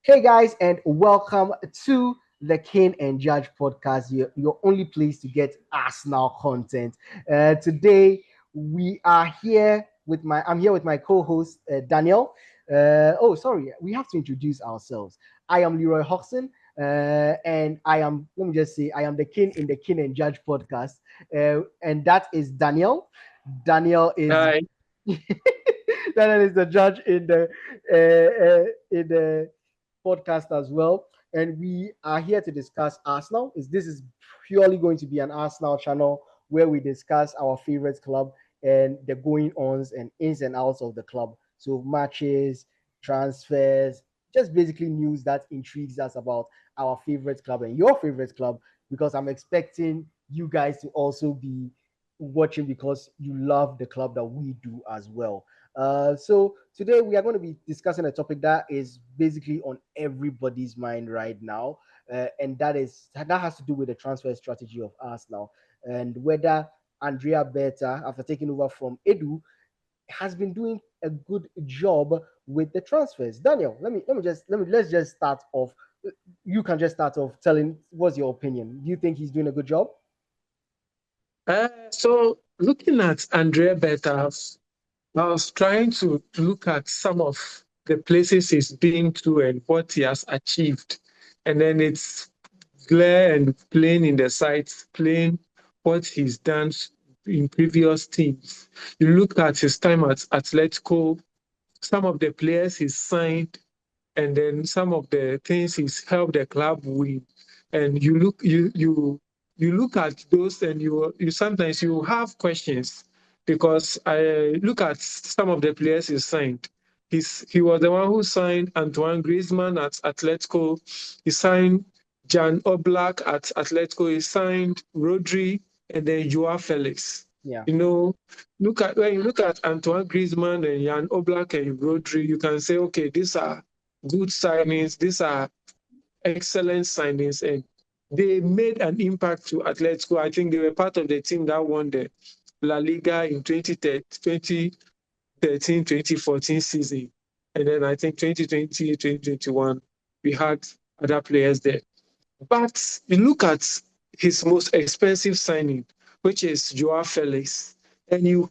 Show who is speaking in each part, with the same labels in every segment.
Speaker 1: Hey guys, and welcome to the King and Judge podcast, your only place to get Arsenal content. Today we are here with I'm here with my co-host Daniel. Sorry, we have to introduce ourselves. I am Leroy Hodgson, and let me just say, I am the King in the King and Judge podcast, and that is Daniel. Daniel is
Speaker 2: Hi.
Speaker 1: Daniel is the judge in the podcast as well. And we are here to discuss Arsenal. This is purely going to be an Arsenal channel where we discuss our favorite club and the going ons and ins and outs of the club. So matches, transfers, just basically news that intrigues us about our favorite club and your favorite club, because I'm expecting you guys to also be watching because you love the club that we do as well. So today we are going to be discussing a topic that is basically on everybody's mind right now, and that has to do with the transfer strategy of Arsenal and whether Andrea Berta, after taking over from Edu, has been doing a good job with the transfers. Daniel, let's just start off. You can just start off telling what's your opinion. Do you think he's doing a good job?
Speaker 2: So looking at Andrea Berta, I was trying to look at some of the places he's been to and what he has achieved. And then it's clear and plain in the sights, plain what he's done in previous teams. You look at his time at Atletico, some of the players he's signed, and then some of the things he's helped the club with. And you look at those and you sometimes you have questions because I look at some of the players he signed. He was the one who signed Antoine Griezmann at Atletico. He signed Jan Oblak at Atletico. He signed Rodri and then Joao Felix.
Speaker 1: Yeah.
Speaker 2: You know, when you look at Antoine Griezmann and Jan Oblak and Rodri, you can say, okay, these are good signings. These are excellent signings, and they made an impact to Atletico. I think they were part of the team that won the La Liga in 2013-2014 season. And then I think 2020-2021, we had other players there. But you look at his most expensive signing, which is Joao Felix, and you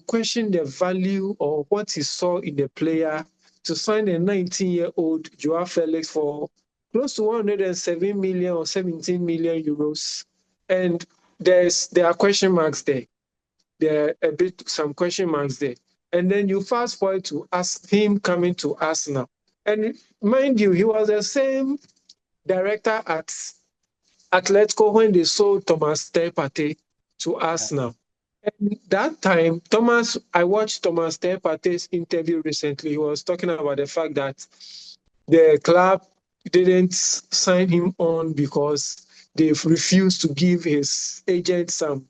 Speaker 2: question the value or what he saw in the player to sign a 19-year-old Joao Felix for close to 107 million or 17 million euros. And there are question marks there. There are some question marks there. And then you fast forward to him coming to Arsenal. And mind you, he was the same director at Atletico when they sold Thomas Partey to
Speaker 1: Yeah.
Speaker 2: Arsenal. And that time, I watched Thomas Partey's interview recently. He was talking about the fact that the club didn't sign him on because they refused to give his agent some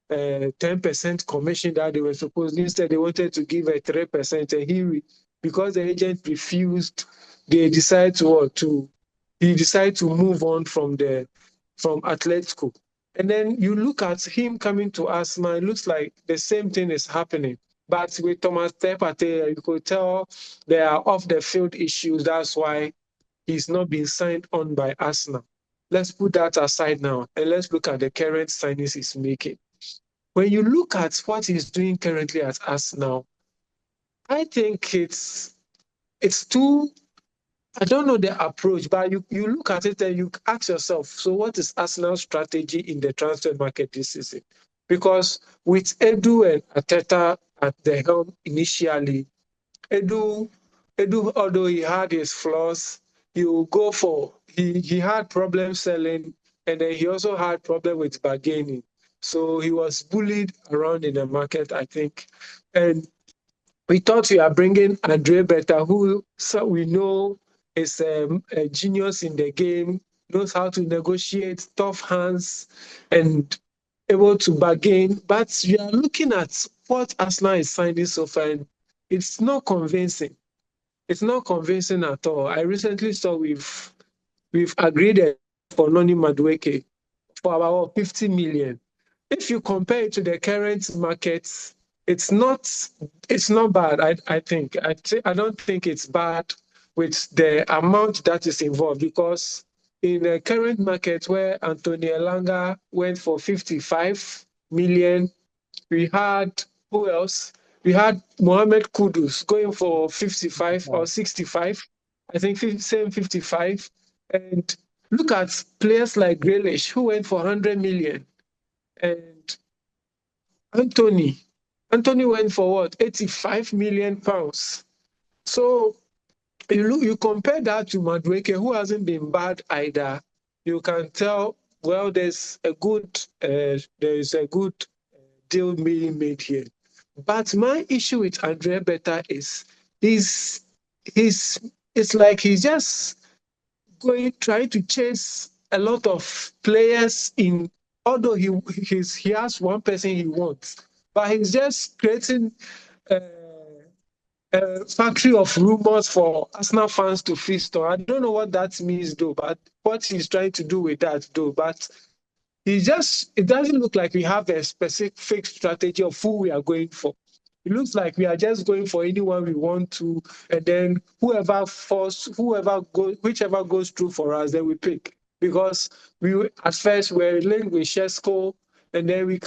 Speaker 2: 10% commission that they were supposed. Instead, they wanted to give a 3%, and because the agent refused, they decided he decided to move on from Atletico. And then you look at him coming to Arsenal, it looks like the same thing is happening. But with Thomas Partey, you could tell there are off the field issues. That's why he's not being signed on by Arsenal. Let's put that aside now and let's look at the current signings he's making. When you look at what he's doing currently at Arsenal, I think it's too. I don't know the approach, but you look at it and you ask yourself, so what is Arsenal's strategy in the transfer market this season? Because with Edu and Arteta at the helm initially, Edu, although he had his flaws, he had problems selling, and then he also had problem with bargaining. So he was bullied around in the market, I think. And we thought we are bringing Andrea Berta, who we know is a genius in the game, knows how to negotiate, tough hands, and able to bargain. But we are looking at what Arsenal is signing so far, and it's not convincing. It's not convincing at all. I recently saw we've agreed for Noni Madueke for about 50 million. If you compare it to the current markets, it's not it's not bad. I think I don't think it's bad with the amount that is involved, because in the current market where Anthony Elanga went for 55 million, we had who else? We had Mohamed Kudus going for 55 or 65. I think same 55. And look at players like Grealish, who went for 100 million. And Anthony. Anthony went for what? 85 million pounds. So you compare that to Madueke, who hasn't been bad either. You can tell, well, there is a good deal being made here. But my issue with Andrea Berta is he's he's it's like he's just trying to chase a lot of players in, although he has one person he wants, but he's just creating a factory of rumors for Arsenal fans to feast on. I don't know what that means though, but what he's trying to do with that though. But it doesn't look like we have a specific strategy of who we are going for. It looks like we are just going for anyone we want to, and then whichever goes through for us, then we pick. Because at first we're linked with Shesko, and then we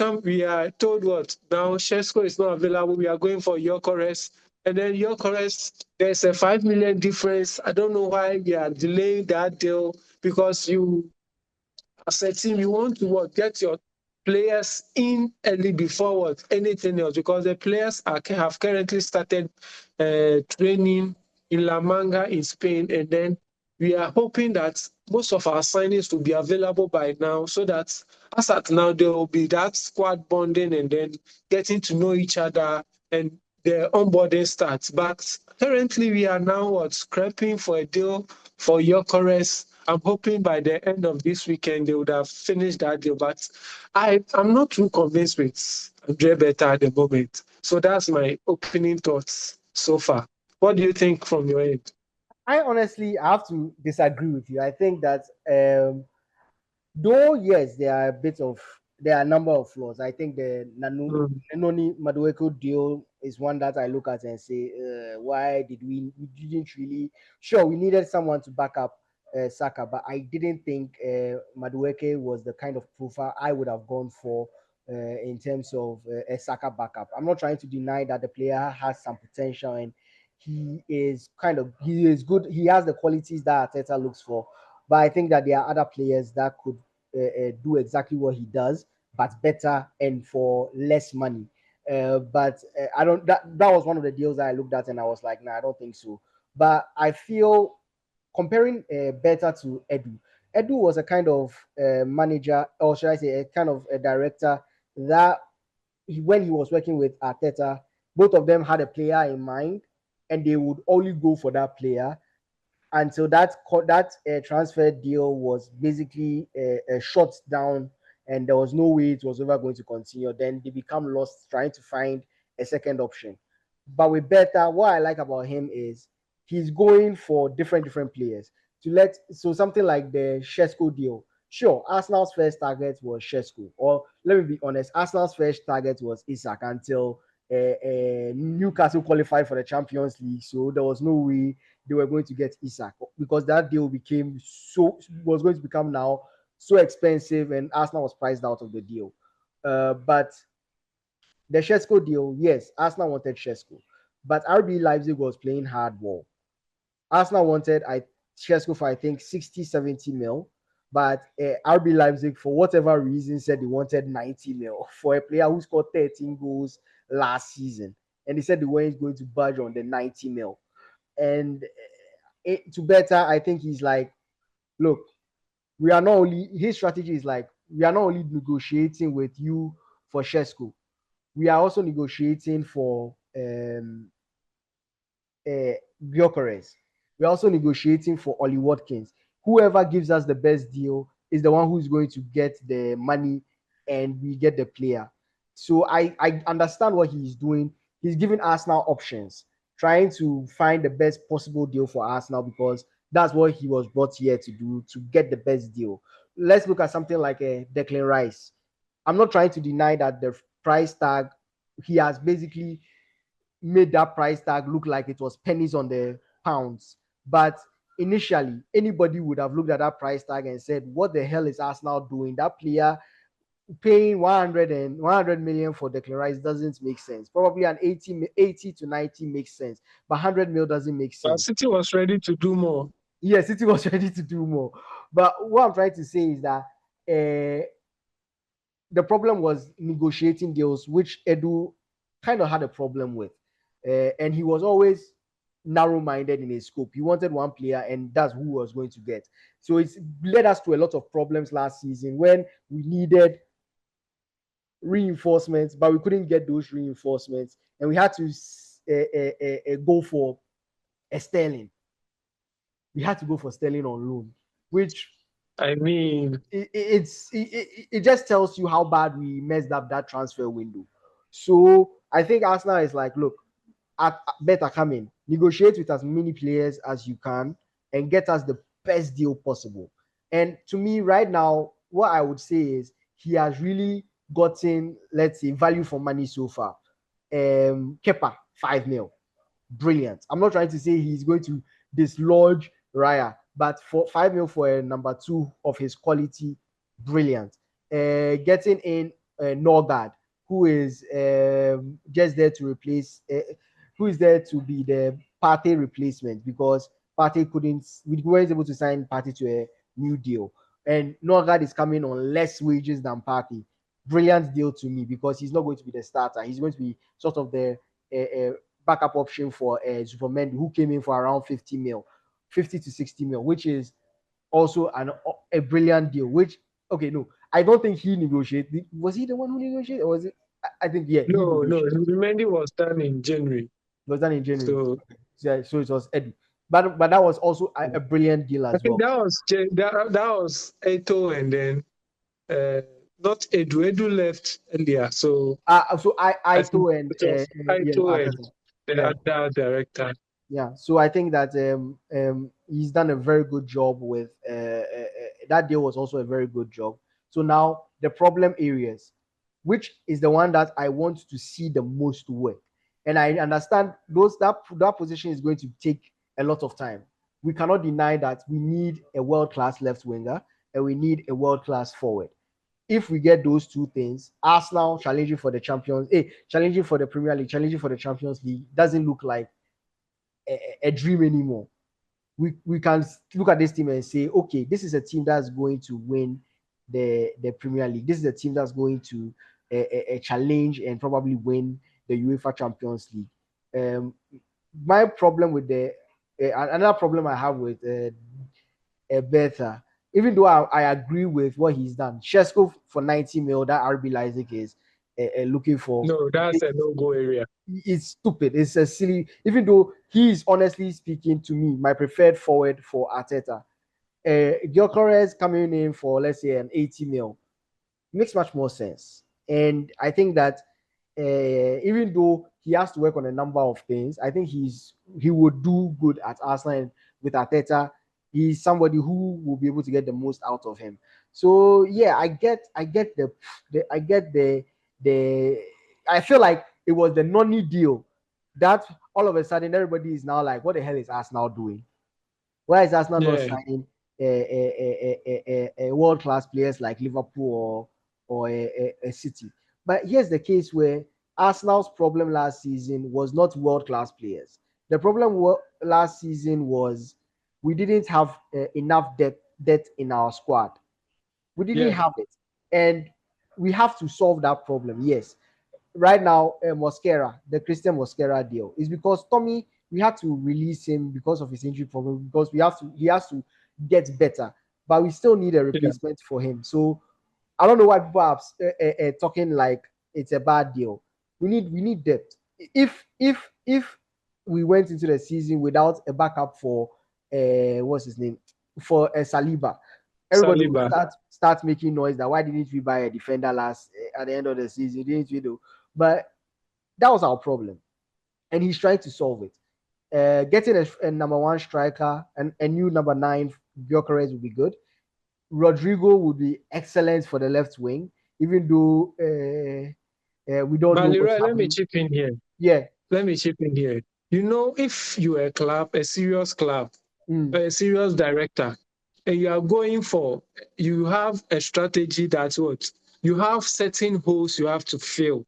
Speaker 2: are told what now Shesko is not available. We are going for Gyökeres, and then Gyökeres, there's a 5 million difference. I don't know why we are delaying that deal, because as a team, you want to get your players in early before anything else, because the players have currently started training in La Manga in Spain, and then we are hoping that most of our signings will be available by now, so that as at now there will be that squad bonding and then getting to know each other and the onboarding starts. But currently we are now scrapping for a deal for Gyökeres. I'm hoping by the end of this weekend they would have finished that deal. But I'm not too convinced with Andrea Berta at the moment. So that's my opening thoughts so far. What do you think from your end?
Speaker 1: I honestly have to disagree with you. I think that though yes, there are a number of flaws. I think the
Speaker 2: Mm,
Speaker 1: Nanoni Madueke deal is one that I look at and say, why did we didn't really sure we needed someone to back up Saka, but I didn't think Madueke was the kind of profile I would have gone for in terms of a Saka backup. I'm not trying to deny that the player has some potential and he is good. He has the qualities that Arteta looks for, but I think that there are other players that could do exactly what he does, but better and for less money. But I don't. That was one of the deals that I looked at and I was like, nah, I don't think so. But I feel comparing Berta to Edu. Edu was a kind of manager, or should I say, a kind of a director that when he was working with Arteta, both of them had a player in mind, and they would only go for that player until that transfer deal was basically shut down, and there was no way it was ever going to continue. Then they become lost trying to find a second option. But with Berta, what I like about him is he's going for different players to let so something like the Shesko deal. Sure, Arsenal's first target was Shesko, or let me be honest, Arsenal's first target was Isak until Newcastle qualified for the Champions League, so there was no way they were going to get Isak because that deal was going to become now so expensive, and Arsenal was priced out of the deal. But the Shesko deal, yes, Arsenal wanted Shesko, but RB Leipzig was playing hardball. Arsenal wanted Shesko for I think 60, 70 mil, but RB Leipzig for whatever reason said they wanted 90 mil for a player who scored 13 goals last season, and they said they weren't going to budge on the 90 mil. And to Berta, I think he's like, look, we are not only his strategy is like we are not only negotiating with you for Shesko, we are also negotiating for Gyökeres. We're also negotiating for Ollie Watkins. Whoever gives us the best deal is the one who's going to get the money and we get the player. So I understand what he's doing. He's giving Arsenal options, trying to find the best possible deal for Arsenal because that's what he was brought here to do, to get the best deal. Let's look at something like a Declan Rice. I'm not trying to deny that the price tag, he has basically made that price tag look like it was pennies on the pounds. But initially, anybody would have looked at that price tag and said, what the hell is Arsenal doing? That player paying 100 million for Declan Rice doesn't make sense. Probably an 80 to 90 makes sense, but 100 mil doesn't make
Speaker 2: But
Speaker 1: sense.
Speaker 2: City was ready to do more.
Speaker 1: Yes, City was ready to do more. But what I'm trying to say is that the problem was negotiating deals, which Edu kind of had a problem with. And he was always narrow-minded in his scope. He wanted one player, and that's who he was going to get. So it's led us to a lot of problems last season when we needed reinforcements, but we couldn't get those reinforcements, and we had to go for a Sterling. We had to go for Sterling on loan, which
Speaker 2: I mean,
Speaker 1: it just tells you how bad we messed up that transfer window. So I think Arsenal is like, look, better come in, negotiate with as many players as you can, and get us the best deal possible. And to me, right now, what I would say is he has really gotten, let's say, value for money so far. Kepa, 5 mil. Brilliant. I'm not trying to say he's going to dislodge Raya, but for 5 mil for a number two of his quality, brilliant. Getting in Norgard, who is just there to replace, who is there to be the Partey replacement, because Partey we weren't able to sign Partey to a new deal. And Norgard is coming on less wages than Partey. Brilliant deal to me, because he's not going to be the starter. He's going to be sort of the backup option for Zubomendi, who came in for around 50 mil, 50 to 60 mil, which is also a brilliant deal. Which, okay, no, I don't think he negotiated. Was he the one who negotiated, or was it? I think, yeah, he
Speaker 2: no,
Speaker 1: negotiated.
Speaker 2: Zubimendi was done in January.
Speaker 1: It was done in January.
Speaker 2: So
Speaker 1: Okay. So it was Eddie. But that was also a brilliant deal
Speaker 2: I
Speaker 1: as
Speaker 2: think
Speaker 1: well.
Speaker 2: that was Eto, and then not Edu. Edu left earlier. So
Speaker 1: So
Speaker 2: I think
Speaker 1: Aito and
Speaker 2: it was
Speaker 1: yeah,
Speaker 2: Eto and
Speaker 1: Arteta.
Speaker 2: the
Speaker 1: Yeah.
Speaker 2: other director.
Speaker 1: Yeah, so I think that he's done a very good job with that deal was also a very good job. So now the problem areas, which is the one that I want to see the most work, and I understand that position is going to take a lot of time. We cannot deny that we need a world class left winger and we need a world class forward. If we get those two things, Arsenal challenging for the challenging for the Premier League, challenging for the Champions League doesn't look like a dream anymore. We can look at this team and say, okay, this is a team that's going to win the Premier League. This is a team that's going to a challenge and probably win the UEFA Champions League. My problem with another problem I have with Berta, even though I agree with what he's done, Shesko for 90 mil, that RB Leipzig is looking for.
Speaker 2: No, that's a no-go area.
Speaker 1: It's stupid. It's a silly. Even though he is honestly speaking to me, my preferred forward for Arteta. Gyökeres coming in for, let's say, an 80 mil makes much more sense. And I think that even though he has to work on a number of things, I think he would do good at Arsenal. And with Arteta, he's somebody who will be able to get the most out of him. So yeah, I get the I feel like it was the Noni deal that all of a sudden everybody is now like, what the hell is Arsenal doing? Why is Arsenal not
Speaker 2: Yeah,
Speaker 1: signing world class players like Liverpool or a City? But here's the case where Arsenal's problem last season was not world class players. The problem last season was we didn't have enough depth in our squad. We didn't
Speaker 2: yeah,
Speaker 1: have it, and we have to solve that problem. Yes, right now, Mosquera, the Christian Mosquera deal, is because Tommy, we had to release him because of his injury problem, because he has to get better, but we still need a
Speaker 2: yeah.
Speaker 1: replacement for him. So I don't know why people are talking like it's a bad deal. We need depth. If we went into the season without a backup for what's his name, for Saliba, everybody will
Speaker 2: Saliba.
Speaker 1: start making noise that why didn't we buy a defender last at the end of the season? Didn't we do? But that was our problem, and he's trying to solve it. Getting a number one striker and a new number nine, Gyökeres would be good. Rodrigo would be excellent for the left wing, even though we don't
Speaker 2: But
Speaker 1: know what's
Speaker 2: Leroy, let me
Speaker 1: happening.
Speaker 2: chip in here.
Speaker 1: Yeah,
Speaker 2: Let me chip in here. You know, if you're a club, a serious club,
Speaker 1: Mm.
Speaker 2: a serious director, and you have a strategy that's what you have certain holes you have to fill.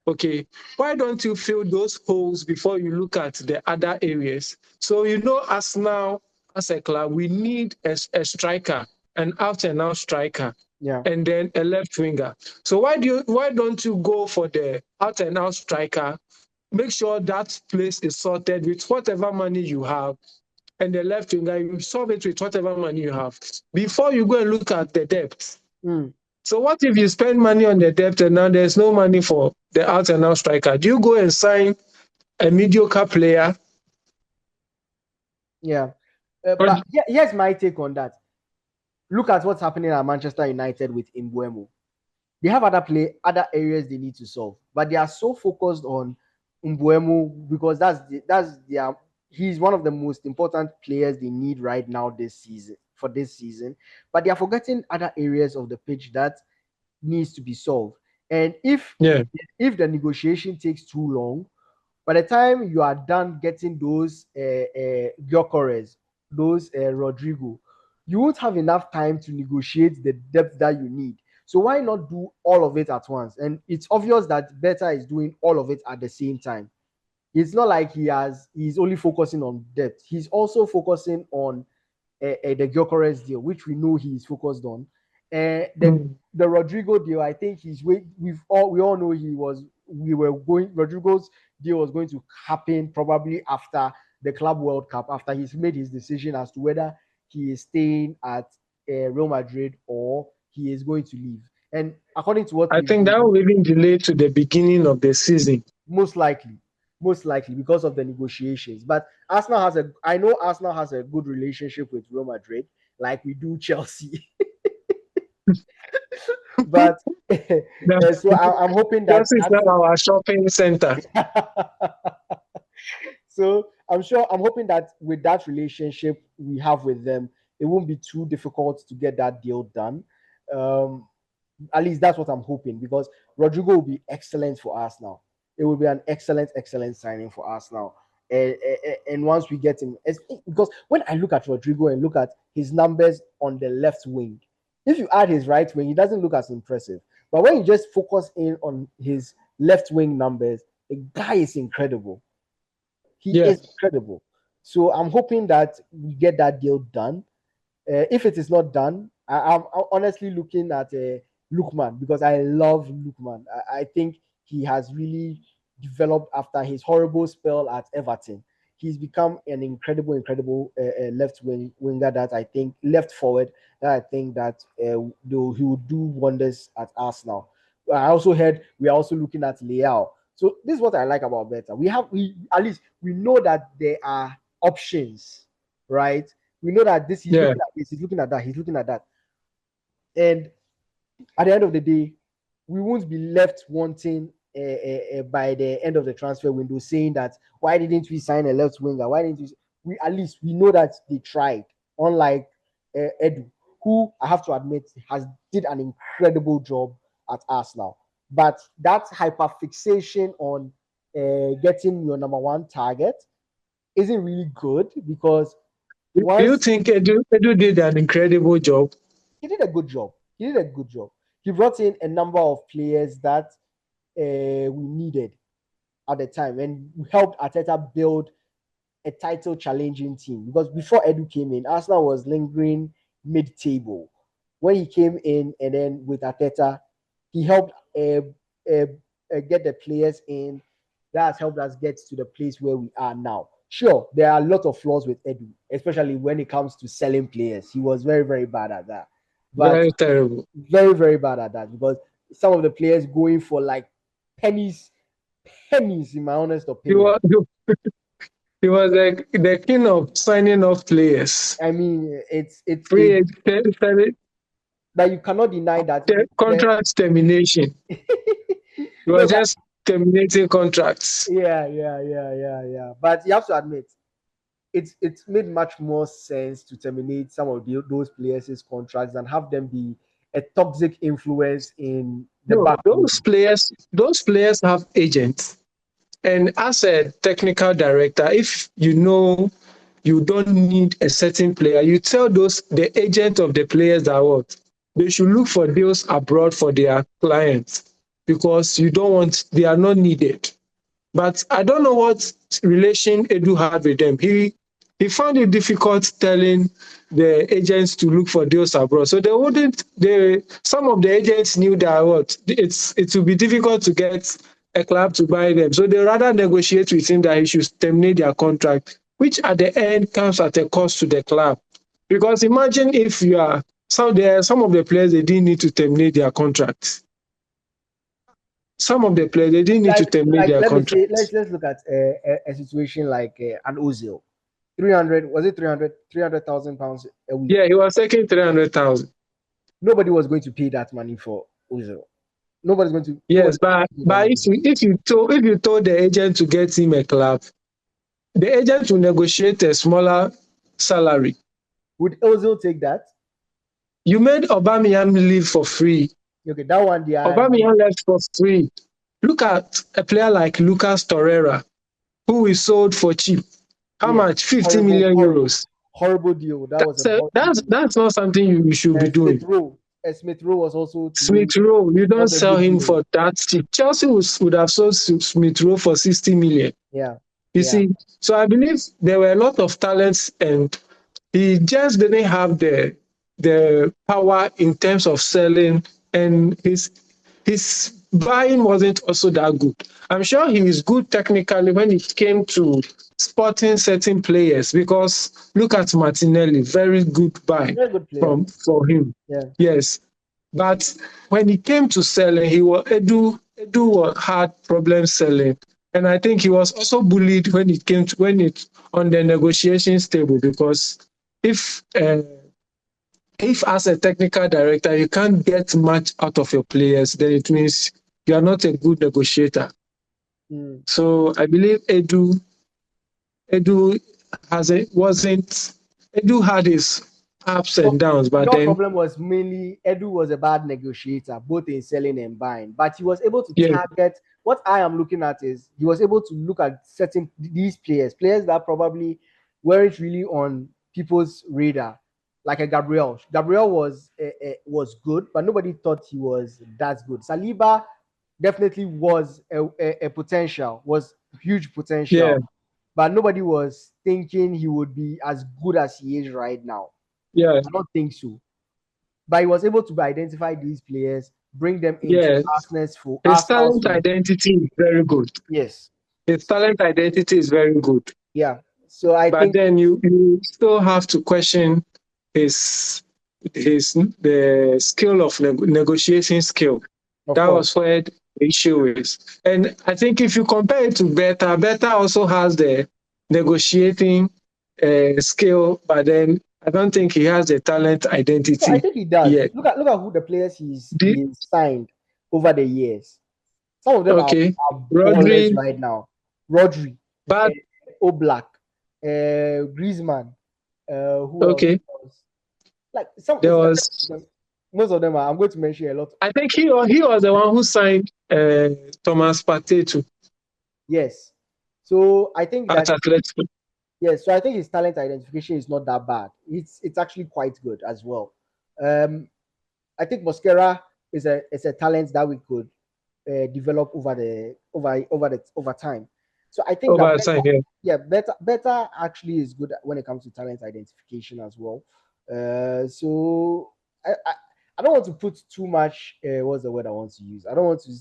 Speaker 2: Okay, why don't you fill those holes before you look at the other areas? So us now as a club, we need a striker, an out and out striker,
Speaker 1: Yeah.
Speaker 2: and then a left winger. So why don't you go for the out and out striker? Make sure that place is sorted with whatever money you have, and the left winger, you solve it with whatever money you have before you go and look at the debt.
Speaker 1: Mm.
Speaker 2: So what if you spend money on the debt and now there's no money for the out and out striker? Do you go and sign a mediocre player?
Speaker 1: Yeah.
Speaker 2: Or,
Speaker 1: But here's my take on that. Look at what's happening at Manchester United with Mbuemo. They have other areas they need to solve, but they are so focused on Mbuemo because that's their he's one of the most important players they need right now this season. But they are forgetting other areas of the pitch that needs to be solved. And
Speaker 2: yeah,
Speaker 1: if the negotiation takes too long, by the time you are done getting those Gyökeres, those Rodrigo, you won't have enough time to negotiate the depth that you need. So why not do all of it at once? And it's obvious that Berta is doing all of it at the same time. It's not like he's only focusing on depth. He's also focusing on the Gyökeres deal, which we know he's focused on. The
Speaker 2: mm,
Speaker 1: the Rodrigo deal, I think we all know Rodrigo's deal was going to happen probably after the Club World Cup, after he's made his decision as to whether he is staying at Real Madrid or he is going to leave. And according to what
Speaker 2: I
Speaker 1: we've
Speaker 2: think
Speaker 1: been,
Speaker 2: that will even delay to the beginning of the season.
Speaker 1: most likely, most likely because of the negotiations. But I know Arsenal has a good relationship with Real Madrid, like we do Chelsea. But so I'm hoping that
Speaker 2: Just is not our shopping center.
Speaker 1: so I'm hoping that with that relationship we have with them, it won't be too difficult to get that deal done. Um, at least that's what I'm hoping because Rodrigo will be excellent for us now. It will be an excellent signing for us now. And once we get him, because when I look at Rodrigo and look at his numbers on the left wing, if you add his right wing, he doesn't look as impressive. But when you just focus in on his left wing numbers, the guy is incredible. He
Speaker 2: Yeah,
Speaker 1: is incredible. So I'm hoping that we get that deal done. If it is not done, I'm honestly looking at Lookman because I love Lookman. I think he has really developed after his horrible spell at Everton. He's become an incredible winger that I think left forward that I think that he would do wonders at Arsenal. I also heard we are also looking at Leao. So this is what I like about Berta. We at least we know that there are options, right? We know that he's
Speaker 2: yeah.
Speaker 1: looking at this, he's looking at that, he's looking at that. And at the end of the day, we won't be left wanting by the end of the transfer window saying that why didn't we sign a left winger? Why didn't we at least we know that they tried, unlike Edu, who I have to admit has did an incredible job at Arsenal. But that hyperfixation on getting your number one target isn't really good because
Speaker 2: Do you
Speaker 1: once
Speaker 2: think Edu did an incredible job?
Speaker 1: he did a good job. He did a good job. He brought in a number of players that we needed at the time and helped Arteta build a title challenging team. Because before Edu came in, Arsenal was lingering mid table. When he came in and then with Arteta, he helped get the players in. That has helped us get to the place where we are now. Sure, there are a lot of flaws with Edu, especially when it comes to selling players. He was very bad at that. But
Speaker 2: Very terrible.
Speaker 1: very bad at that because some of the players going for like pennies, pennies, in my honest
Speaker 2: He
Speaker 1: opinion.
Speaker 2: was he was like the king of signing off players.
Speaker 1: I mean, it's
Speaker 2: Free
Speaker 1: that you cannot deny that
Speaker 2: contract termination. He
Speaker 1: no,
Speaker 2: was
Speaker 1: but
Speaker 2: just terminating contracts.
Speaker 1: yeah. But you have to admit, it's made much more sense to terminate some of those players' contracts than have them be a toxic influence in the
Speaker 2: No,
Speaker 1: back room.
Speaker 2: those players have agents. And as a technical director, if you know you don't need a certain player, you tell the agent of the players that what they should look for deals abroad for their clients because they are not needed. But I don't know what relation Edu had with them. He found it difficult telling the agents to look for deals abroad. So they wouldn't. Some of the agents knew that it would be difficult to get a club to buy them. So they rather negotiate with him that he should terminate their contract, which at the end comes at a cost to the club. Because imagine if you are some of the players they didn't need to terminate their contracts. Some of the players they didn't need to terminate
Speaker 1: Like
Speaker 2: their
Speaker 1: let me say,
Speaker 2: contracts.
Speaker 1: let's look at a situation like an Ozil. 300, was it 300,000 pounds a week?
Speaker 2: Yeah, he was taking 300,000.
Speaker 1: Nobody was going to pay that money for Ozil. Nobody's
Speaker 2: Yes,
Speaker 1: going to pay that
Speaker 2: but
Speaker 1: money.
Speaker 2: if you told the agent to get him a club, the agent will negotiate a smaller salary.
Speaker 1: Would Ozil take that?
Speaker 2: You made Aubameyang leave for free.
Speaker 1: Okay, that one they are
Speaker 2: Aubameyang left for free. Look at a player like Lucas Torreira, who we sold for cheap. How
Speaker 1: yes,
Speaker 2: much? 50 million euros.
Speaker 1: horrible deal. That was a horrible deal.
Speaker 2: That's not something you should be doing.
Speaker 1: Smith Rowe was also to me
Speaker 2: Smith Rowe, you don't
Speaker 1: not a
Speaker 2: sell
Speaker 1: good
Speaker 2: him
Speaker 1: deal.
Speaker 2: for that cheap. Chelsea would have sold Smith Rowe for 60 million.
Speaker 1: Yeah.
Speaker 2: You see, so I believe there were a lot of talents, and he just didn't have the power in terms of selling, and his buying wasn't also that good. I'm sure he is good technically when it came to spotting certain players, because look at Martinelli, very good buy
Speaker 1: Very good player.
Speaker 2: for him.
Speaker 1: Yeah.
Speaker 2: Yes. But when it came to selling, Edu had problems selling. And I think he was also bullied when it on the negotiations table, because if as a technical director you can't get much out of your players, then it means you are not a good negotiator. So I believe Edu had his ups and downs, but
Speaker 1: your
Speaker 2: then
Speaker 1: problem was mainly Edu was a bad negotiator, both in selling and buying, but he was able to target. What I am looking at is he was able to look at these players that probably weren't really on people's radar, like a Gabriel. Gabriel was good, but nobody thought he was that good. Saliba definitely was a potential, was huge potential, but nobody was thinking he would be as good as he is right now.
Speaker 2: Yeah.
Speaker 1: I don't think so. But he was able to identify these players, bring them into Arsenal's for
Speaker 2: his talent identity is very good.
Speaker 1: Yes.
Speaker 2: His talent identity is very good.
Speaker 1: Yeah. So I think
Speaker 2: then you still have to question the skill of negotiating skill. That was where the issue is. And I think if you compare it to Berta, Berta also has the negotiating skill, but then I don't think he has the talent identity.
Speaker 1: I think he does.
Speaker 2: Yet.
Speaker 1: Look at who the players he's signed over the years. Some of them are ballers right now. Rodri,
Speaker 2: but
Speaker 1: Oblak, Griezmann, who else? Like most of them are. I'm going to mention a lot.
Speaker 2: I think he was the one who signed Thomas Partey too.
Speaker 1: Yes. So I think that
Speaker 2: Atletico.
Speaker 1: Yes, so I think his talent identification is not that bad. It's actually quite good as well. I think Mosquera is a talent that we could develop over time. So I think Berta actually is good when it comes to talent identification as well. So I don't want to put too much. What's the word I want to use? I don't want to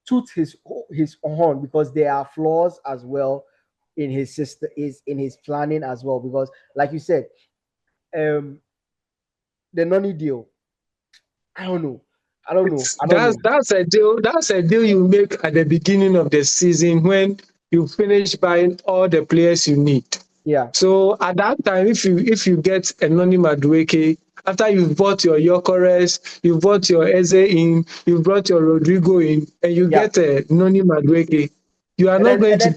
Speaker 1: toot his horn, because there are flaws as well in his system, is in his planning as well. Because, like you said, the Noni deal. I don't know.
Speaker 2: That's a deal. That's a deal you make at the beginning of the season when you finish buying all the players you need.
Speaker 1: Yeah.
Speaker 2: So at that time, if you get a Noni Madueke, after you've bought your Yokores, you've bought your Eze in, you've brought your Rodrigo in, and you get a Noni Madueke, you are not going to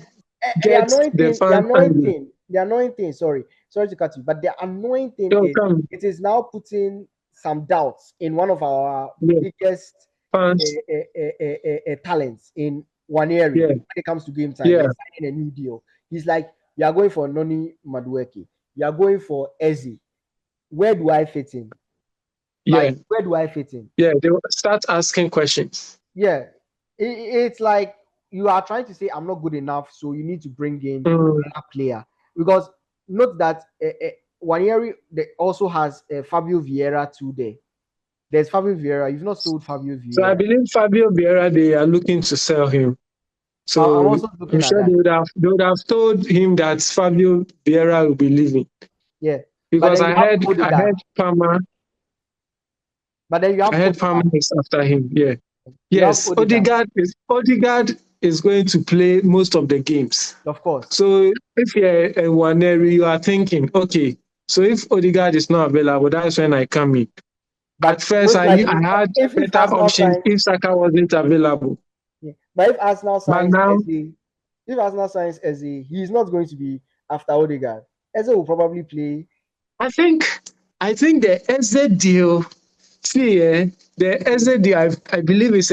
Speaker 2: get the fans angry.
Speaker 1: The annoying thing, sorry to cut you, but the annoying thing is it is now putting some doubts in one of our biggest talents in Waneri when it comes to game time. He's signing a new deal. He's like, You are going for Noni Madueke. You are going for Eze. Where do I fit in?
Speaker 2: Yeah,
Speaker 1: Like, where do I fit in?
Speaker 2: yeah. They will start asking questions.
Speaker 1: Yeah, it's like you are trying to say I'm not good enough, so you need to bring in
Speaker 2: Mm.
Speaker 1: a player. Because note that Wanieri also has Fabio Vieira too there. There's Fabio Vieira. You've not sold Fabio
Speaker 2: So I
Speaker 1: Vieira.
Speaker 2: believe Fabio Vieira, they are looking to sell him.
Speaker 1: I'm
Speaker 2: So
Speaker 1: also
Speaker 2: I'm
Speaker 1: looking at
Speaker 2: sure
Speaker 1: that.
Speaker 2: they would have told him that Fabio Vieira will be leaving
Speaker 1: Yeah, but
Speaker 2: because
Speaker 1: then you have
Speaker 2: I
Speaker 1: Odegaard.
Speaker 2: heard Palmer
Speaker 1: But then you have Odegaard.
Speaker 2: is after him. Yeah.
Speaker 1: You have
Speaker 2: Yes,
Speaker 1: Odegaard,
Speaker 2: Odegaard is going to play most of the games.
Speaker 1: of course.
Speaker 2: So if you're a Waneri, you are thinking, okay, so if Odegaard is not available, that's when I come in. At
Speaker 1: But
Speaker 2: first,
Speaker 1: most
Speaker 2: I
Speaker 1: likely,
Speaker 2: had
Speaker 1: if
Speaker 2: better
Speaker 1: Arsenal
Speaker 2: options
Speaker 1: signs,
Speaker 2: if Saka wasn't available.
Speaker 1: yeah. But if Arsenal
Speaker 2: But
Speaker 1: signs
Speaker 2: now,
Speaker 1: Eze, if Arsenal signs Eze, he's not going to be after Odegaard. Eze will probably play.
Speaker 2: I think the Eze deal, see, the Eze deal, I believe is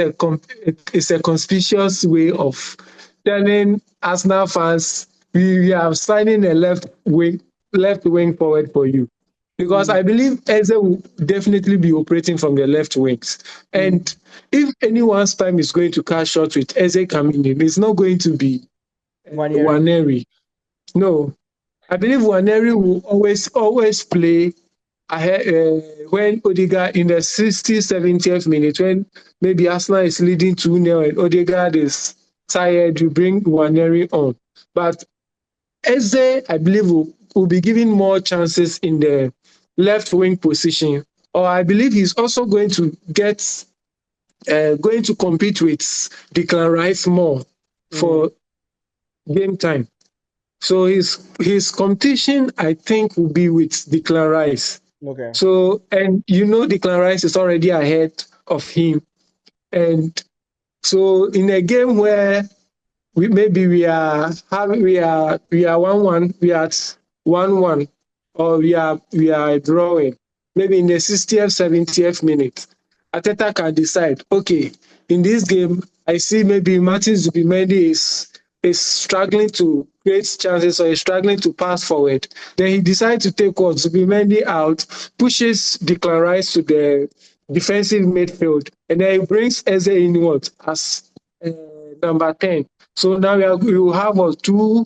Speaker 2: a conspicuous way of telling Arsenal fans we are signing a left wing forward for you. Because
Speaker 1: Mm,
Speaker 2: I believe Eze will definitely be operating from the left wings.
Speaker 1: mm,
Speaker 2: And if anyone's time is going to cut short with Eze coming in, it's not going to be
Speaker 1: Wanieri.
Speaker 2: Waneri. No, I believe Waneri will always play ahead, when Odegaard in the 60th, 70th minute, when maybe Arsenal is leading 2-0 and Odegaard is tired, you bring Waneri on. But Eze, I believe, will be given more chances in the left wing position. Or I believe he's also going to compete with Declan Rice more
Speaker 1: Mm,
Speaker 2: for game time. So his competition, I think, will be with Declan Rice.
Speaker 1: okay.
Speaker 2: So, and Declan Rice is already ahead of him. And so in a game where we are 1-1, we are at 1-1, or we are drawing. Maybe in the 60th, 70th minute, Arteta can decide, okay, in this game, I see maybe Martin Zubimendi is struggling to create chances or is struggling to pass forward. Then he decides to take what Zubimendi out, pushes Declan Rice to the defensive midfield, and then he brings Eze in what as number 10. So now we will have two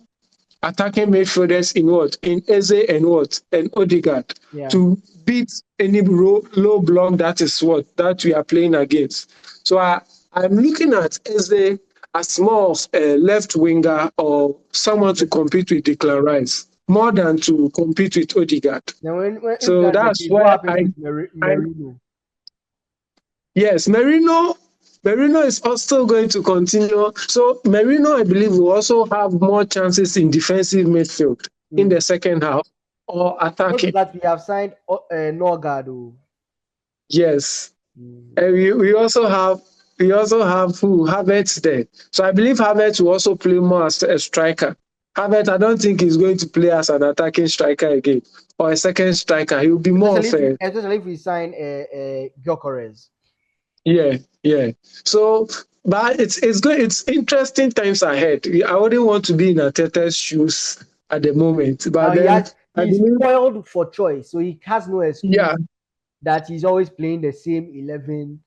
Speaker 2: attacking midfielders in what? In Eze and what? And Odegaard
Speaker 1: Yeah.
Speaker 2: to beat any low block that we are playing against. So I'm looking at Eze as more of a left winger or someone to compete with Declan Rice more than to compete with Odegaard.
Speaker 1: Now, if
Speaker 2: So
Speaker 1: that's the
Speaker 2: that's
Speaker 1: case, what
Speaker 2: where
Speaker 1: happens with
Speaker 2: I
Speaker 1: Merino?
Speaker 2: yes, Merino is also going to continue. So Merino, I believe, will also have more chances in defensive midfield in
Speaker 1: Mm.
Speaker 2: the second half or
Speaker 1: Notice
Speaker 2: attacking.
Speaker 1: that we have signed Norgard.
Speaker 2: Yes.
Speaker 1: Mm.
Speaker 2: And we also have who Havertz there. So I believe Havertz will also play more as a striker. Havertz, I don't think he's going to play as an attacking striker again or a second striker. He will be more of a
Speaker 1: Especially if we sign Gyökeres.
Speaker 2: yeah. So, but it's good. It's interesting times ahead. I wouldn't want to be in Arteta's shoes at the moment,
Speaker 1: Now
Speaker 2: but then I
Speaker 1: he's
Speaker 2: believe,
Speaker 1: spoiled for choice, so he has no
Speaker 2: yeah,
Speaker 1: excuse that he's always playing the same 11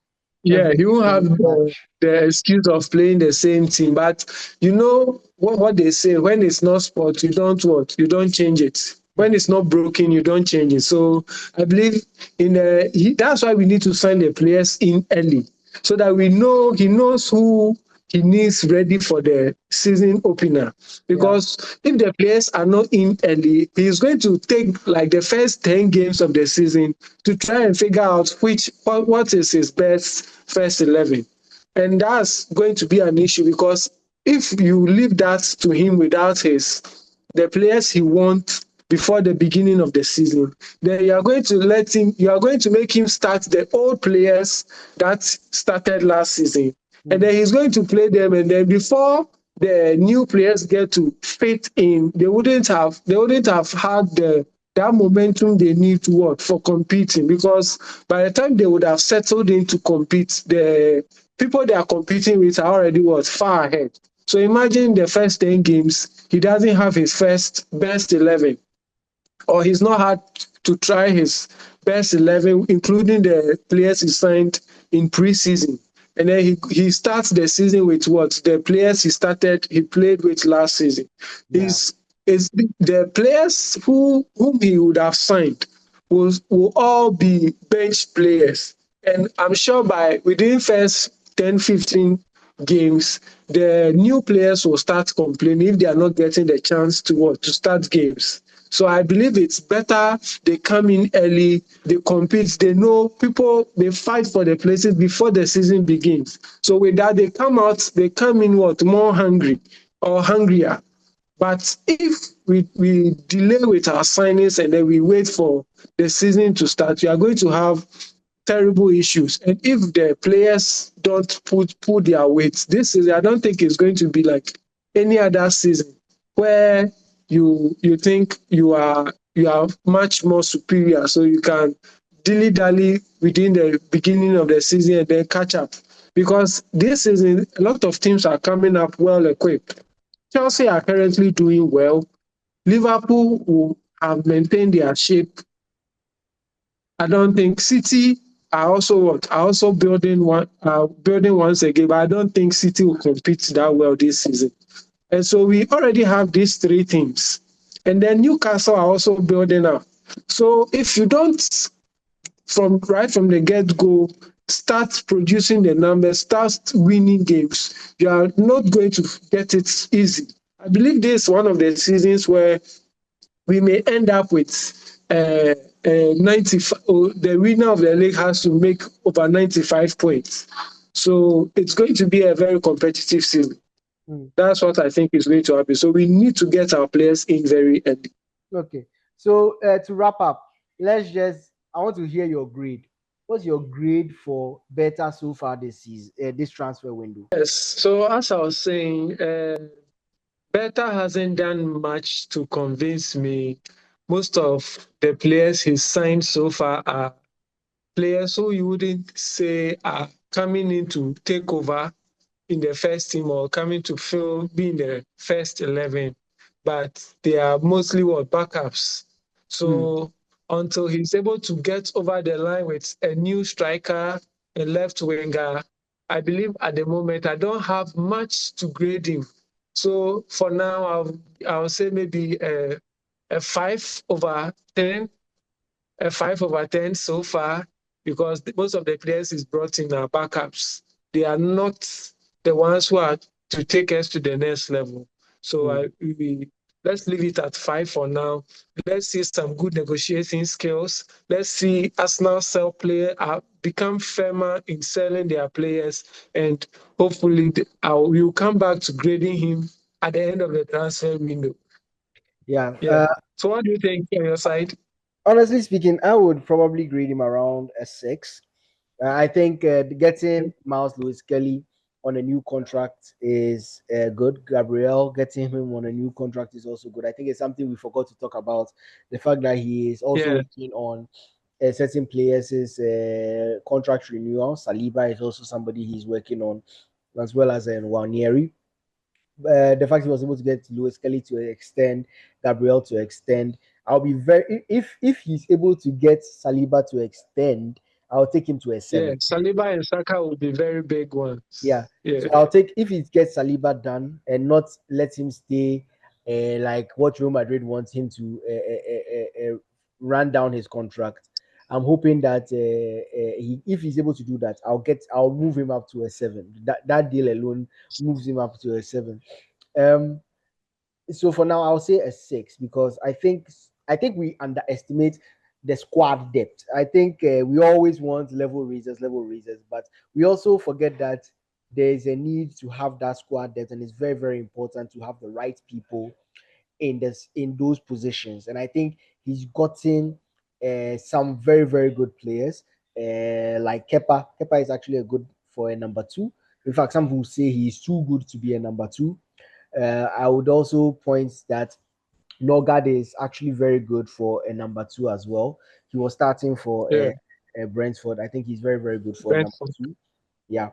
Speaker 2: yeah,
Speaker 1: every
Speaker 2: he won't have
Speaker 1: single match.
Speaker 2: the excuse of playing the same team. But you know what they say: when it's not sport, you don't change it. When it's not broken, you don't change it. So I believe that's why we need to sign the players in early, so that we know he knows who he needs ready for the season opener.
Speaker 1: Yeah.
Speaker 2: Because if the players are not in early, he's going to take like the first 10 games of the season to try and figure out what is his best first 11. And that's going to be an issue because if you leave that to him without the players he wants before the beginning of the season, then you are going to make him start the old players that started last season. And
Speaker 1: Mm.
Speaker 2: then he's going to play them, and then before the new players get to fit in, they wouldn't have had that momentum they need to work for competing, because by the time they would have settled in to compete, the people they are competing with are already far ahead. So imagine the first 10 games, he doesn't have his first best 11, or he's not had to try his best 11, including the players he signed in preseason. And then he starts the season with what? The players he played with last season.
Speaker 1: Yeah.
Speaker 2: He's, is the players whom he would have signed will all be bench players. And I'm sure by within first 10, 15 games, the new players will start complaining if they are not getting the chance to what, to start games. So I believe it's better they come in early, they compete, they know people, they fight for the places before the season begins. So with that, they come out, they come in what, more hungry or hungrier. But if we delay with our signings and then we wait for the season to start, we are going to have terrible issues. And if the players don't pull their weight this season, I don't think it's going to be like any other season where you think you are much more superior, so you can dilly dally within the beginning of the season and then catch up. Because this season, a lot of teams are coming up well equipped. Chelsea are currently doing well. Liverpool will have maintained their shape. I don't think City are also what are also building once again, but I don't think City will compete that well this season. And so we already have these three teams. And then Newcastle are also building up. So if you don't from right from the get-go start producing the numbers, start winning games, you are not going to get it easy. I believe this is one of the seasons where we may end up with 95. The winner of the league has to make over 95 points. So it's going to be a very competitive season.
Speaker 1: Mm.
Speaker 2: That's what I think is going to happen. So we need to get our players in very early.
Speaker 1: Okay. So to wrap up, I want to hear your grade. What's your grade for Berta so far this season, this transfer window?
Speaker 2: Yes. So as I was saying, Berta hasn't done much to convince me. Most of the players he's signed so far are players who you wouldn't say are coming in to take over in the first team or coming to be in the first 11, but they are mostly what backups.
Speaker 1: Mm.
Speaker 2: So until he's able to get over the line with a new striker, a left winger, I believe at the moment I don't have much to grade him. So for now, I'll say maybe a 5/10, a 5/10 so far, because most of the players he's brought in are backups. They are not the ones who are to take us to the next level. So
Speaker 1: Mm.
Speaker 2: let's leave it at 5 for now. Let's see some good negotiating skills. Let's see Arsenal sell player become firmer in selling their players, and hopefully we'll come back to grading him at the end of the transfer window.
Speaker 1: Yeah.
Speaker 2: Yeah. So what do you think on your side?
Speaker 1: Honestly speaking, I would probably grade him around a 6. I think getting Miles Lewis Kelly on a new contract is good. Gabriel getting him on a new contract is also good. I think it's something we forgot to talk about. The fact that he is also
Speaker 2: Yeah.
Speaker 1: working on certain players' contract renewal. Saliba is also somebody he's working on, as well as Wanieri. The fact he was able to get Lewis Kelly to extend, Gabriel to extend. I'll be very if he's able to get Saliba to extend, I'll take him to a
Speaker 2: Yeah,
Speaker 1: 7.
Speaker 2: Saliba and Saka will be very big
Speaker 1: Yeah.
Speaker 2: ones.
Speaker 1: So
Speaker 2: Yeah,
Speaker 1: I'll take if it gets Saliba done and not let him stay like what Real Madrid wants him to run down his contract. I'm hoping that if he's able to do that, I'll move him up to a 7. That deal alone moves him up to a 7. Um, so for now, I'll say a 6 because I think we underestimate the squad depth. I think we always want level raisers, but we also forget that there is a need to have that squad depth, and it's very very important to have the right people in those positions. And I think he's gotten some very very good players like Kepa. Kepa is actually a good for a number 2. In fact, some will say he's too good to be a number 2. I would also point that Norgard is actually very good for a number 2 as well. He was starting for
Speaker 2: yeah,
Speaker 1: Brentford. I think he's very, very good for a number
Speaker 2: Brentford.
Speaker 1: 2. Yeah.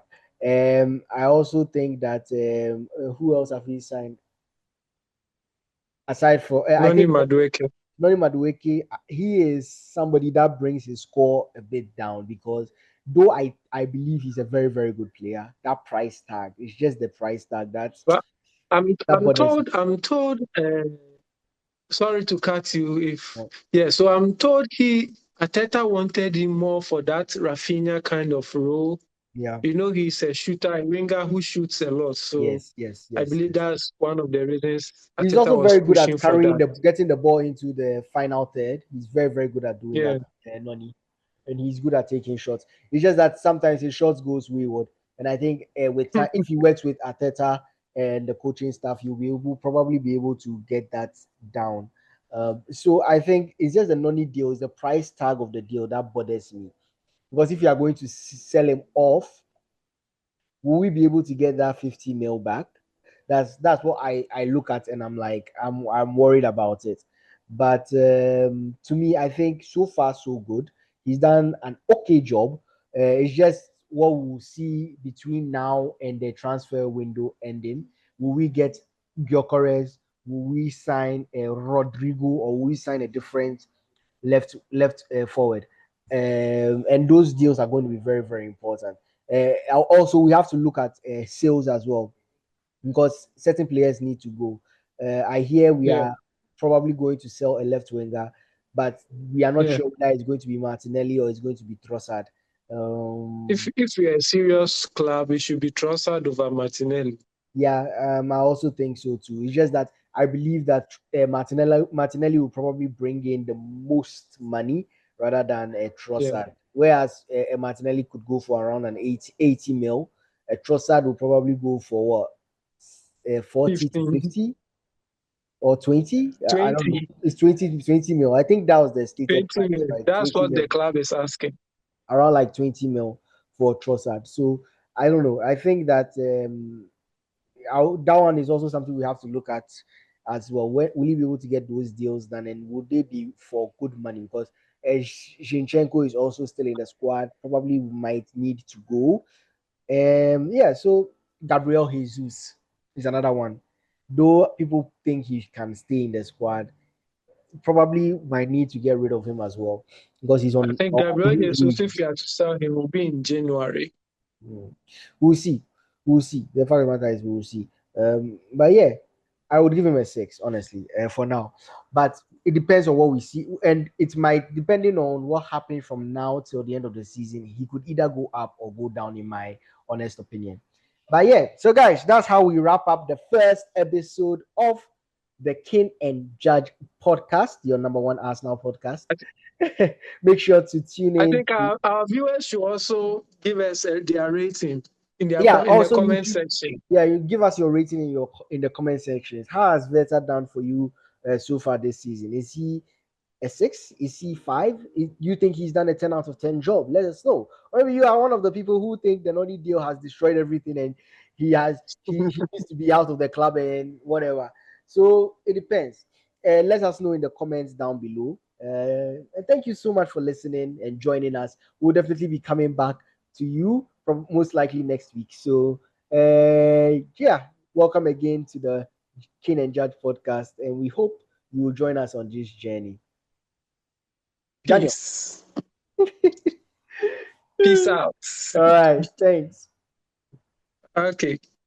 Speaker 1: I also think that who else have we signed? Aside from, I
Speaker 2: Noni
Speaker 1: think
Speaker 2: Madueke.
Speaker 1: Noni Madueke, he is somebody that brings his score a bit down because though I believe he's a very, very good player, that price tag is just the price tag
Speaker 2: But
Speaker 1: that bothers me.
Speaker 2: I'm told. Sorry to cut you. If
Speaker 1: Oh,
Speaker 2: yeah, so I'm told Ateta wanted him more for that Rafinha kind of role.
Speaker 1: yeah.
Speaker 2: He's a shooter, a winger who shoots a lot. So
Speaker 1: Yes, yes,
Speaker 2: I
Speaker 1: yes,
Speaker 2: believe
Speaker 1: yes.
Speaker 2: that's one of the reasons
Speaker 1: He's
Speaker 2: Ateta
Speaker 1: also
Speaker 2: was
Speaker 1: very good
Speaker 2: pushing
Speaker 1: at
Speaker 2: for
Speaker 1: carrying
Speaker 2: that.
Speaker 1: getting the ball into the final third. He's very, very good at doing
Speaker 2: Yeah.
Speaker 1: that, Noni, and he's good at taking shots. It's just that sometimes his shots goes wayward, and I think with time, if he works with Arteta and the coaching staff, will probably be able to get that down. So I think it's just the Noni deal, it's the price tag of the deal that bothers me because if you are going to sell him off, will we be able to get that 50 mil back? That's what I look at and I'm like I'm worried about it. But to me, I think so far so good. He's done an okay job. It's just what we'll see between now and the transfer window ending. Will we get Gyökeres? Will we sign a Rodrigo or will we sign a different left forward? And those deals are going to be very, very important. Also, we have to look at sales as well because certain players need to go. I hear we
Speaker 2: Yeah.
Speaker 1: are probably going to sell a left winger, but we are not
Speaker 2: Yeah.
Speaker 1: sure whether it's going to be Martinelli or it's going to be Trossard.
Speaker 2: If we are a serious club, it should be Trossard over Martinelli.
Speaker 1: Yeah, I also think so too. It's just that I believe that Martinelli will probably bring in the most money rather than a
Speaker 2: Yeah.
Speaker 1: Trossard. Whereas Martinelli could go for around an 80 mil, a Trossard will probably go for what 40 to
Speaker 2: 15,
Speaker 1: 50 or 20. I don't know.
Speaker 2: 20,
Speaker 1: It's 20 to 20 mil. I think that was the stated
Speaker 2: 20
Speaker 1: price,
Speaker 2: mil.
Speaker 1: right?
Speaker 2: That's
Speaker 1: 20
Speaker 2: what
Speaker 1: mil,
Speaker 2: the club is asking.
Speaker 1: around like 20 mil for Trossard. So I don't know. I think that that one is also something we have to look at as well. Will he be able to get those deals done, and would they be for good money? Because Zinchenko is also still in the squad. Probably might need to go. Yeah. So Gabriel Jesus is another one. Though people think he can stay in the squad, probably might need to get rid of him as well because he's
Speaker 2: I
Speaker 1: on
Speaker 2: think Gabriel
Speaker 1: huge
Speaker 2: Jesus, if
Speaker 1: wages.
Speaker 2: you have to sell him, will be in January.
Speaker 1: Mm. We'll see. We'll see. The fact of the matter is, we will see. But yeah, I would give him a six, honestly, for now. But it depends on what we see, and it might, depending on what happens from now till the end of the season, he could either go up or go down, in my honest opinion. But yeah, so guys, that's how we wrap up the first episode of the King and Judge podcast, your number one Arsenal podcast.
Speaker 2: I,
Speaker 1: Make sure to tune
Speaker 2: I
Speaker 1: in.
Speaker 2: think our viewers should also give us their rating
Speaker 1: Yeah,
Speaker 2: in the
Speaker 1: also
Speaker 2: comment
Speaker 1: YouTube.
Speaker 2: section.
Speaker 1: Yeah, you give us your rating in the comment sections. How has Veta done for you so far this season? Is he a six? Is he five? You think he's done a 10 out of 10 job? Let us know. Or maybe you are one of the people who think the Noni deal has destroyed everything and he needs to be out of the club and whatever. So it depends. Let us know in the comments down below. And thank you so much for listening and joining us. We'll definitely be coming back to you from most likely next week. So yeah, welcome again to the King and Judge podcast, and we hope you will join us on this journey. Daniel.
Speaker 2: Peace. Peace out.
Speaker 1: All right, thanks.
Speaker 2: Okay.